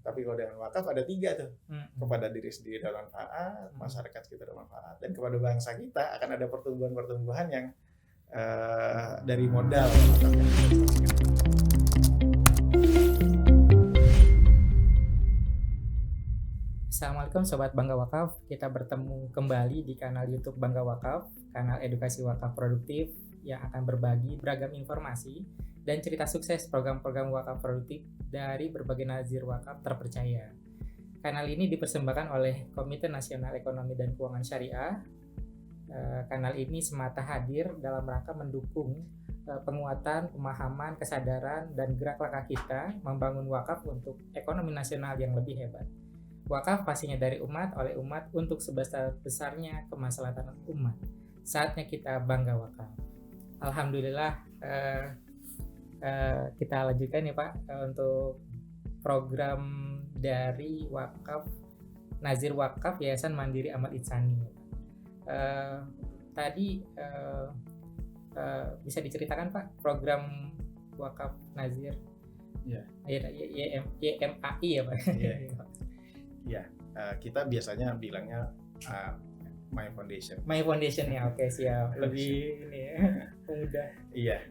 Tapi kalau dengan wakaf ada 3 tuh. Kepada diri sendiri ada manfaat, masyarakat sekitar ada manfaat, dan kepada bangsa kita akan ada pertumbuhan-pertumbuhan yang dari modal wakaf yang kita. Assalamualaikum Sobat Bangga Wakaf. Kita bertemu kembali di kanal YouTube Bangga Wakaf, kanal edukasi wakaf produktif yang akan berbagi beragam informasi dan cerita sukses program-program wakaf produktif dari berbagai nazir wakaf terpercaya. Kanal ini dipersembahkan oleh Komite Nasional Ekonomi dan Keuangan Syariah. Kanal ini semata hadir dalam rangka mendukung penguatan, pemahaman, kesadaran, dan gerak langkah kita membangun wakaf untuk ekonomi nasional yang lebih hebat. Wakaf pastinya dari umat, oleh umat, untuk sebesar-besarnya kemaslahatan umat. Saatnya kita bangga wakaf. Alhamdulillah, kita lanjutkan ya Pak untuk program dari wakaf Nazir Wakaf Yayasan Mandiri Ahmad Insani. Tadi bisa diceritakan Pak program wakaf Nazir? Ya. YMAI ya Pak. Ya, kita biasanya bilangnya My Foundation. My Foundation ya, oke siap. Lebih ini ya, mudah. Iya,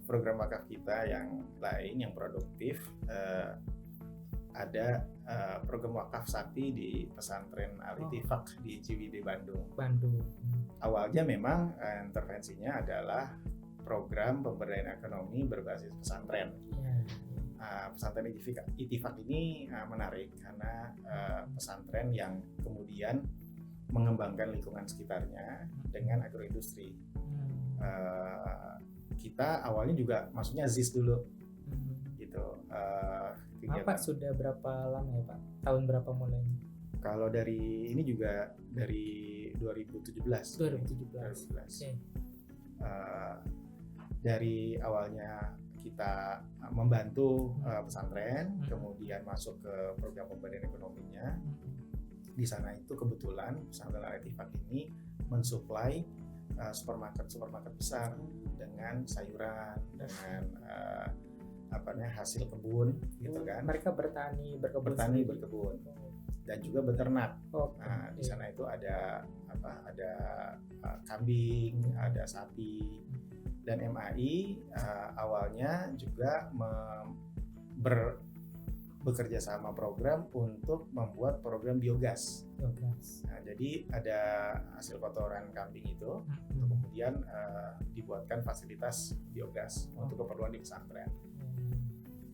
program wakaf kita yang lain yang produktif ada program wakaf sakti di pesantren Al-Ittifaq di Ciwidey, Bandung. Awalnya memang intervensinya adalah program pemberdayaan ekonomi berbasis pesantren. Pesantren Ittifaq ini menarik karena pesantren yang kemudian mengembangkan lingkungan sekitarnya dengan agroindustri. Kita awalnya juga maksudnya ZIS dulu, gitu. Apa sudah berapa lama ya Pak? Tahun berapa mulainya? Kalau dari ini juga dari 2017. Okay. Dari awalnya kita membantu pesantren, kemudian masuk ke program pemberdayaan ekonominya. Di sana itu kebetulan pesantren Al-Ittifaq ini mensuplai supermarket besar dengan sayuran, dengan hasil kebun, gitu kan. Mereka berkebun dan juga beternak. Di sana itu ada kambing, ada sapi. Dan MAI awalnya juga bekerja sama program untuk membuat program biogas. Jadi ada hasil kotoran kambing itu, kemudian dibuatkan fasilitas biogas untuk keperluan di pesantren.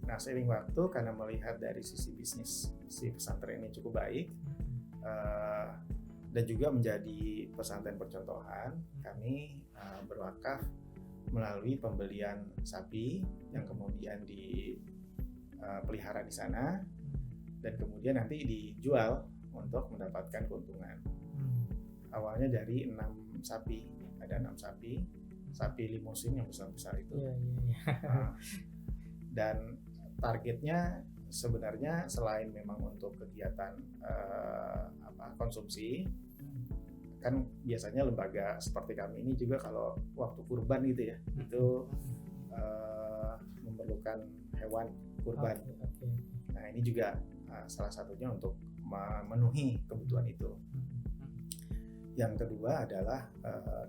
Nah, seiring waktu karena melihat dari sisi bisnis si pesantren ini cukup baik dan juga menjadi pesantren percontohan, kami berwakaf melalui pembelian sapi yang kemudian dipelihara di sana dan kemudian nanti dijual untuk mendapatkan keuntungan. Awalnya dari 6 sapi, ada 6 sapi limusin yang besar-besar itu. Dan targetnya sebenarnya selain memang untuk kegiatan konsumsi, kan biasanya lembaga seperti kami ini juga kalau waktu kurban gitu ya, itu memerlukan hewan kurban. Nah, ini juga salah satunya untuk memenuhi kebutuhan itu. Yang kedua adalah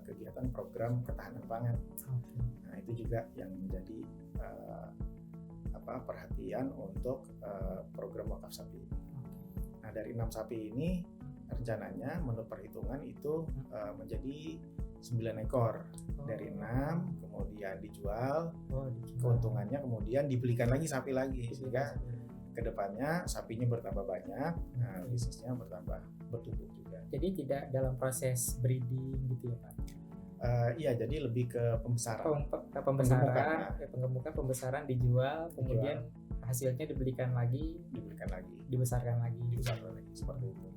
kegiatan program ketahanan pangan. Nah, itu juga yang menjadi perhatian untuk program wakaf sapi. Nah, dari 6 sapi ini rencananya menurut perhitungan itu menjadi 9 ekor. Dari 6 kemudian dijual, keuntungannya kemudian dibelikan lagi sapi lagi, sehingga kedepannya sapinya bertambah banyak, bisnisnya bertumbuh juga. Jadi tidak dalam proses breeding gitu ya Pak? Iya, jadi lebih ke pembesaran. Pembesaran dijual, kemudian hasilnya dibelikan lagi, dibesarkan lagi seperti itu.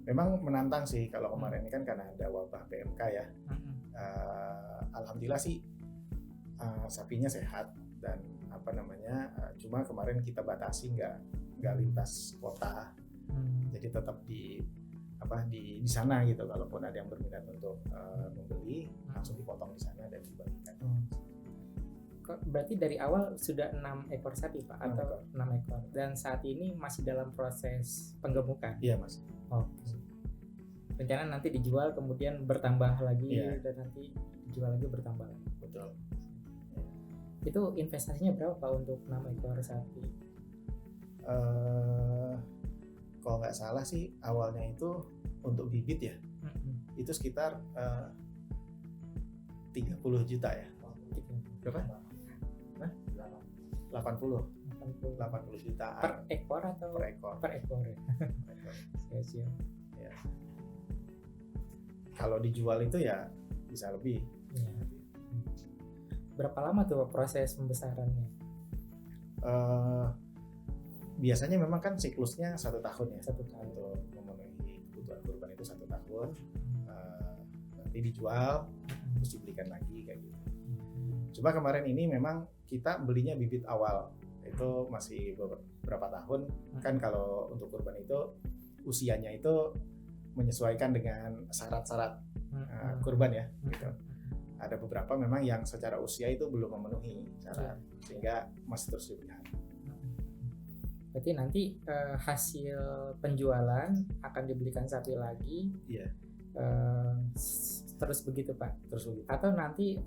Memang menantang sih kalau kemarin ini kan karena ada wabah PMK ya. Alhamdulillah sih sapinya sehat dan cuma kemarin kita batasi nggak lintas kota. Jadi tetap di sana gitu. Kalaupun ada yang berminat untuk membeli, langsung dipotong di sana dan dibagikan. berarti dari awal sudah 6 ekor sapi Pak, 6 atau ekor. 6 ekor, dan saat ini masih dalam proses penggemukan. Iya Mas. Oke. Rencana nanti dijual kemudian bertambah lagi, Iya. dan nanti dijual lagi bertambah lagi. Betul. Itu investasinya berapa Pak untuk 6 ekor sapi? Kalau nggak salah sih awalnya itu untuk bibit ya, itu sekitar 30 juta ya. Berapa? 80 jutaan Per ekor atau per ekor. per ekor ya? Siap-siap. Ya. Kalau dijual itu ya bisa lebih. Ya. Berapa lama tuh proses pembesarannya? Biasanya memang kan siklusnya 1 tahun ya. 1 tahun. Untuk memenuhi kebutuhan kurban itu 1 tahun. Nanti dijual, terus dibelikan lagi kayak gitu. Cuma kemarin ini memang kita belinya bibit awal, itu masih beberapa tahun. Kan kalau untuk kurban itu usianya itu menyesuaikan dengan syarat-syarat kurban ya. Gitu. Ada beberapa memang yang secara usia itu belum memenuhi syarat, sehingga masih terus dipelihara. Berarti nanti hasil penjualan akan dibelikan sapi lagi. Iya. Terus begitu Pak. Terus begitu. Atau nanti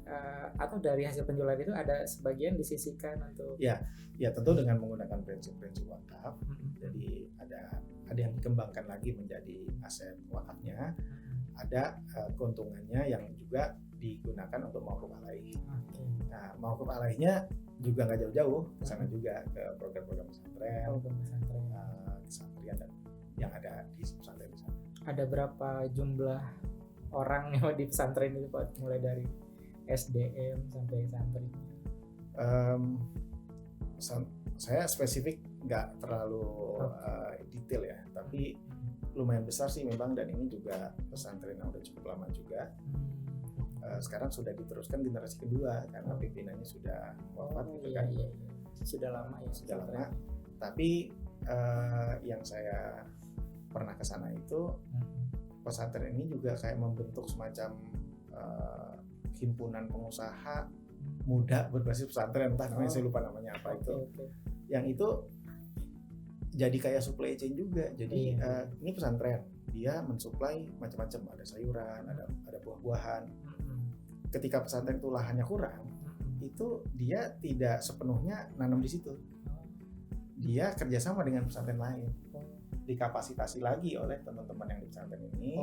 atau dari hasil penjualan itu ada sebagian disisihkan untuk. Ya tentu dengan menggunakan prinsip-prinsip wakaf. Jadi ada yang dikembangkan lagi menjadi aset wakafnya. Ada keuntungannya yang juga digunakan untuk mauquf alaih. Nah, mauquf alaihnya juga nggak jauh-jauh ke sana juga, ke program-program pesantren, kesantrian dan yang ada di pesantren di sana. Ada berapa jumlah orang yang di pesantren itu Pak, mulai dari SDM sampai santri? Saya spesifik nggak terlalu detail ya, tapi lumayan besar sih memang, dan ini juga pesantren yang udah cukup lama juga. Sekarang sudah diteruskan generasi kedua karena pimpinannya sudah wafat gitu kan. Iya. Sudah lama ya. Sudah lama. Tapi yang saya pernah ke sana itu pesantren ini juga kayak membentuk semacam himpunan pengusaha muda berbasis pesantren, entah namanya saya lupa namanya apa itu. Yang itu jadi kayak supply chain juga. Jadi ini pesantren, dia mensuplai macam-macam, ada sayuran, ada buah-buahan. Ketika pesantren itu lahannya kurang, itu dia tidak sepenuhnya nanam di situ. Dia kerjasama dengan pesantren lain, dikapasitasi lagi oleh teman-teman yang di pesantren ini,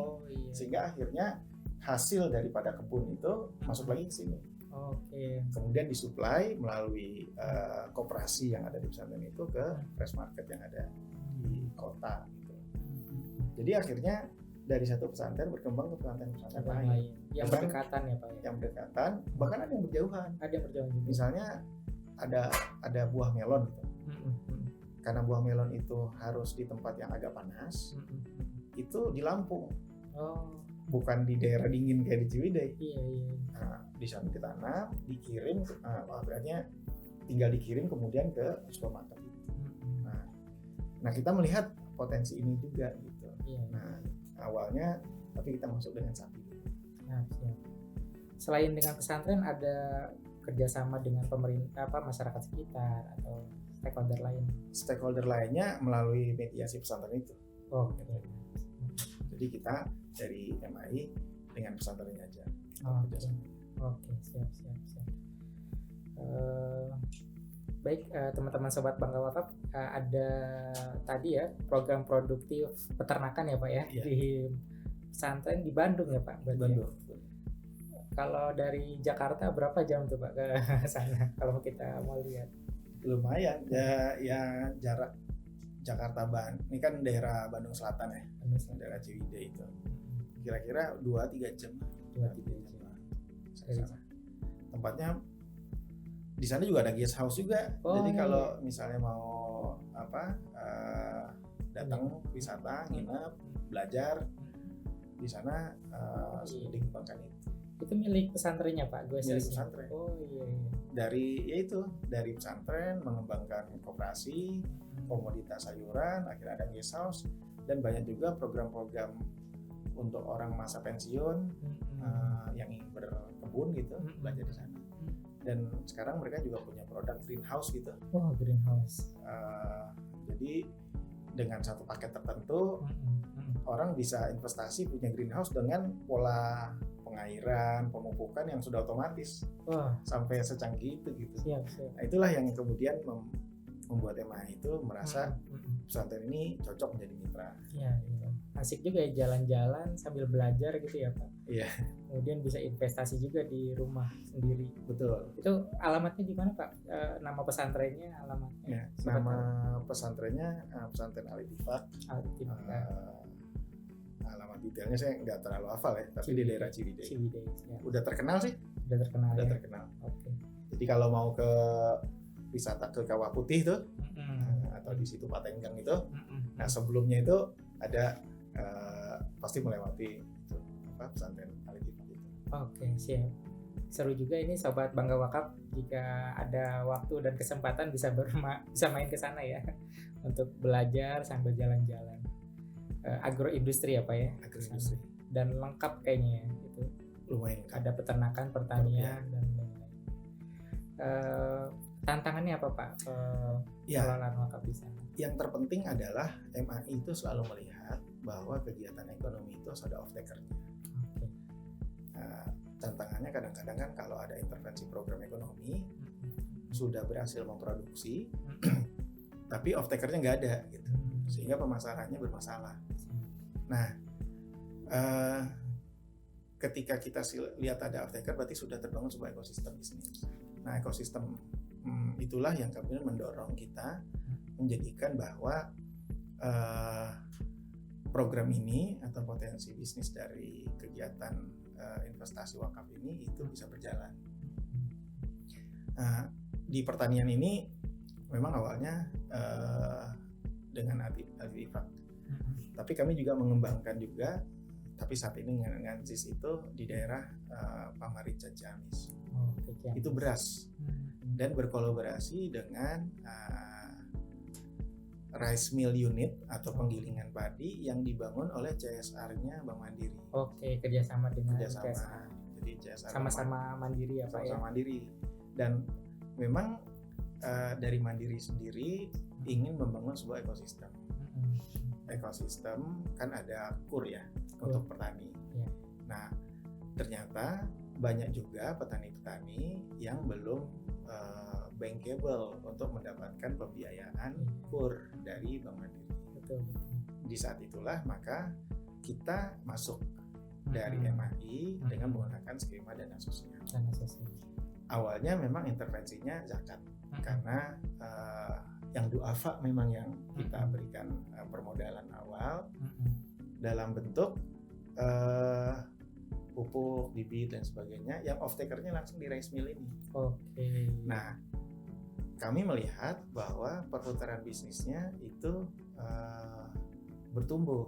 sehingga akhirnya hasil daripada kebun itu masuk lagi ke sini. Kemudian disuplai melalui koperasi yang ada di pesantren itu ke fresh market yang ada di kota. Gitu. Jadi akhirnya dari satu pesantren berkembang ke pesantren lain. Yang berdekatan ya Pak ya? Yang berdekatan, bahkan ada yang berjauhan. Ada yang berjauhan juga. Misalnya ada buah melon gitu. Karena buah melon itu harus di tempat yang agak panas. Itu di Lampung. Bukan di daerah dingin kayak di Ciwidey. Iya. Nah, di sana ditanam, dikirim, akhirnya tinggal dikirim kemudian ke supermarket itu. Nah kita melihat potensi ini juga gitu. Nah awalnya tapi kita masuk dengan sapi. Siap. Selain dengan pesantren, ada kerjasama dengan pemerintah, masyarakat sekitar atau stakeholder lain? Stakeholder lainnya melalui mediasi pesantren itu. Jadi kita dari MAI dengan pesantrennya aja. Oke, siap. Baik, teman-teman sobat Bangga Wakaf, ada tadi ya program produktif peternakan ya Pak ya, di pesantren di Bandung ya Pak. Bandung. Kalau dari Jakarta berapa jam tuh Pak ke sana kalau kita mau lihat? Lumayan ya jarak Jakarta ini kan daerah Bandung Selatan ya, daerah Ciwidey itu. Kira-kira 2-3 jam. 2-3 jam. Tempatnya di sana juga ada guest house juga. Jadi kalau misalnya mau datang wisata, nginep, belajar di sana, dikembangkan itu. Itu milik pesantrennya Pak, milik pesantren. Iya. Dari pesantren mengembangkan koperasi, komoditas sayuran, akhirnya ada guest house, dan banyak juga program-program untuk orang masa pensiun yang ingin berkebun gitu, belajar di sana. dan sekarang mereka juga punya produk greenhouse gitu. Oh, greenhouse. Jadi dengan satu paket tertentu orang bisa investasi punya greenhouse dengan pola pengairan, pemupukan yang sudah otomatis. Wah, sampai secanggih itu gitu. siap. Nah, itulah yang kemudian membuat MAI itu merasa pesantren ini cocok menjadi mitra. Iya. Asik juga ya jalan-jalan sambil belajar gitu ya Pak. Iya. Kemudian bisa investasi juga di rumah sendiri. Betul. Itu alamatnya di mana Pak? Nama pesantrennya, alamatnya? Ya, nama pesantrennya Pesantren Al-Ittifaq. Alamat detailnya saya nggak terlalu hafal ya, tapi di daerah Ciwidey. Ya. Udah terkenal sih. Udah terkenal. Terkenal. Oke. Jadi kalau mau ke wisata ke Kawah Putih tuh, atau di situ Patenggang itu, nah sebelumnya itu ada pasti melewati itu pesantren Al-Ittifaq itu. Oke, siap. Seru juga ini Sobat Bangga Wakaf, jika ada waktu dan kesempatan bisa main ke sana ya untuk belajar sambil jalan-jalan. Agroindustri apa ya? Agroindustri. Dan lengkap kayaknya ya itu. Lumayan. Ada peternakan, pertanian dan lain-lain. Tantangannya apa Pak? Pengelolaan wakaf di sana. Yang terpenting adalah MAI itu selalu melihat bahwa kegiatan ekonomi itu harus ada off-taker-nya. Okay. Tantangannya kadang-kadang kan kalau ada intervensi program ekonomi sudah berhasil memproduksi, tapi off-taker-nya nggak ada gitu, sehingga pemasarannya bermasalah. Nah, ketika kita lihat ada off-taker berarti sudah terbangun sebuah ekosistem bisnis. Nah, ekosistem itulah yang kemudian mendorong kita menjadikan bahwa program ini atau potensi bisnis dari kegiatan investasi wakaf ini itu bisa berjalan. Di pertanian ini memang awalnya dengan Al-Ittifaq, tapi kami juga mengembangkan juga, tapi saat ini dengan ZIS itu di daerah Pamarican Ciamis. Itu beras dan berkolaborasi dengan rice mill unit atau penggilingan padi yang dibangun oleh CSR-nya Bank Mandiri. Oke, kerjasama dengan CSR. Jadi CSR sama-sama mandiri ya Pak ya? Sama mandiri. Dan memang dari Mandiri sendiri ingin membangun sebuah ekosistem. Ekosistem kan ada KUR ya untuk petani. Ya. Nah, ternyata banyak juga petani-petani yang belum bankable untuk mendapatkan pembiayaan KUR dari Bank Mandiri. Betul. Di saat itulah maka kita masuk dari MAI dengan menggunakan skema dana sosial. Awalnya memang intervensinya zakat karena yang duafa memang yang kita berikan permodalan awal dalam bentuk pupuk, bibit dan sebagainya, yang off-taker-nya langsung di rice mill ini. Oke. Nah, kami melihat bahwa perputaran bisnisnya itu bertumbuh.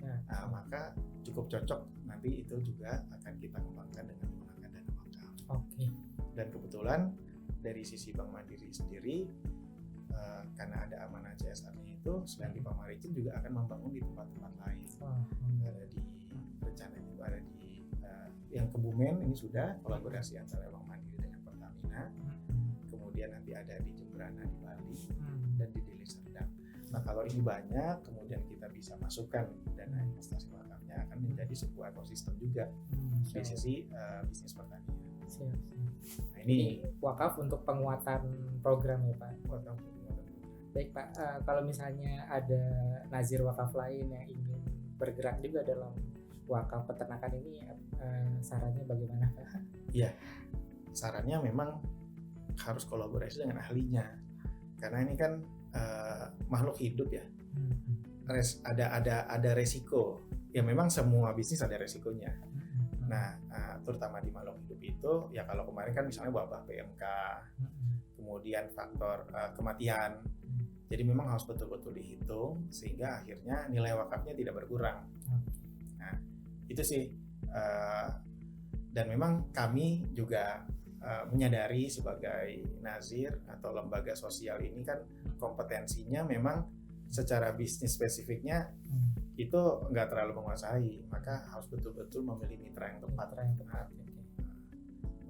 Nah, maka cukup cocok nanti itu juga akan kita kembangkan dengan menggunakan dana wakaf. Oke. Dan kebetulan dari sisi Bank Mandiri sendiri, karena ada amanah CSR-nya itu, selain di Pamarican juga akan membangun di tempat-tempat lain. Ada di rencana itu ada di yang Kebumen ini sudah kolaborasi antara Bank Mandiri dengan Pertamina. Kemudian nanti ada di Jembrana di Bali dan di Deli Serdang. Nah, kalau ini banyak, kemudian kita bisa masukkan dana investasi wakafnya akan menjadi sebuah ekosistem juga di sisi bisnis pertanian. Nah, ini wakaf untuk penguatan program ya Pak. Wakaf. Baik Pak, kalau misalnya ada nazir wakaf lain yang ingin bergerak juga dalam wakaf peternakan ini, sarannya bagaimana Pak? Iya, sarannya memang harus kolaborasi dengan ahlinya, karena ini kan makhluk hidup ya. Ada resiko. Ya memang semua bisnis ada resikonya. Nah, terutama di makhluk hidup itu, ya kalau kemarin kan misalnya wabah PMK, kemudian faktor kematian. Jadi memang harus betul-betul dihitung sehingga akhirnya nilai wakafnya tidak berkurang. Nah, itu sih. Dan memang kami juga menyadari sebagai nazir atau lembaga sosial ini kan kompetensinya memang secara bisnis spesifiknya itu nggak terlalu menguasai, maka harus betul-betul memilih mitra yang tepat.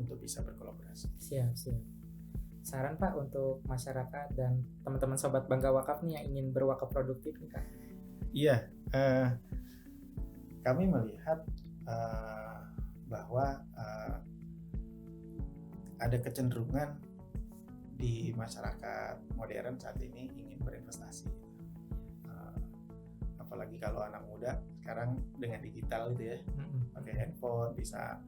untuk bisa berkolaborasi. Siap. Saran Pak untuk masyarakat dan teman-teman sobat Bangga Wakaf nih yang ingin berwakaf produktif nih Kak. Iya, kami melihat bahwa ada kecenderungan di masyarakat modern saat ini ingin berinvestasi. Apalagi kalau anak muda sekarang dengan digital gitu ya, pakai handphone bisa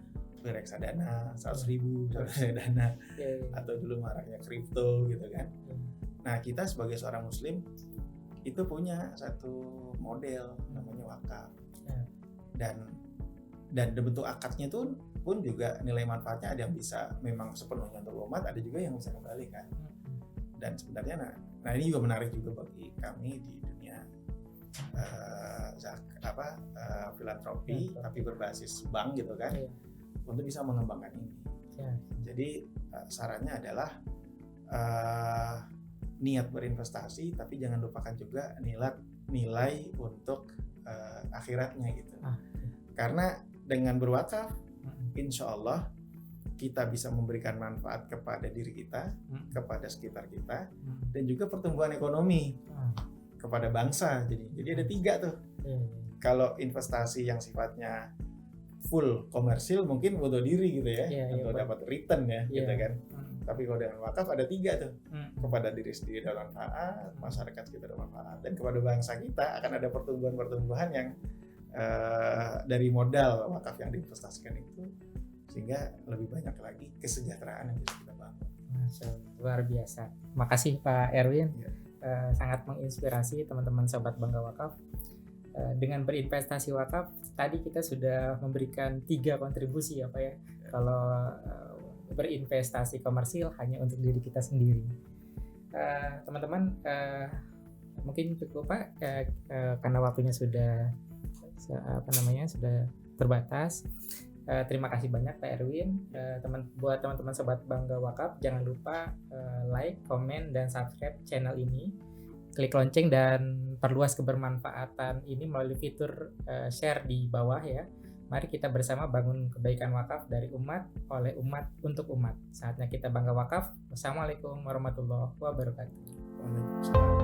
beli reksadana 100.000 reksadana, atau dulu maraknya kripto gitu kan. Nah, kita sebagai seorang muslim itu punya satu model namanya wakaf, dan bentuk akadnya tuh pun juga nilai manfaatnya ada yang bisa memang sepenuhnya untuk umat, ada juga yang bisa kembali kan. Dan sebenarnya nah ini juga menarik juga bagi kami di dunia filantropi tapi berbasis bank gitu kan, untuk bisa mengembangkan ini. Jadi sarannya adalah niat berinvestasi, tapi jangan lupakan juga nilai untuk akhiratnya gitu. Karena dengan berwakaf, insya Allah kita bisa memberikan manfaat kepada diri kita, kepada sekitar kita, dan juga pertumbuhan ekonomi kepada bangsa. Jadi ada 3 tuh. Kalau investasi yang sifatnya full komersil mungkin untuk diri gitu ya, untuk dapat return ya, gitu kan. Tapi kalau dengan wakaf ada 3 tuh, kepada diri sendiri ada manfaat, masyarakat kita ada manfaat, dan kepada bangsa kita akan ada pertumbuhan yang dari modal wakaf yang diinvestasikan itu, sehingga lebih banyak lagi kesejahteraan yang bisa kita bangun. Luar biasa. Makasih Pak Erwin, sangat menginspirasi teman-teman sobat Bangga Wakaf. Dengan berinvestasi wakaf, tadi kita sudah memberikan 3 kontribusi ya Pak ya. Kalau berinvestasi komersil hanya untuk diri kita sendiri. Teman-teman, mungkin cukup Pak, karena waktunya sudah sudah terbatas. Terima kasih banyak Pak Erwin. Buat teman-teman sobat Bangga Wakaf, jangan lupa like, komen, dan subscribe channel ini. Klik lonceng dan perluas kebermanfaatan ini melalui fitur share di bawah ya. Mari kita bersama bangun kebaikan wakaf dari umat, oleh umat, untuk umat. Saatnya kita bangga wakaf. Wassalamualaikum warahmatullahi wabarakatuh. Waalaikumsalam.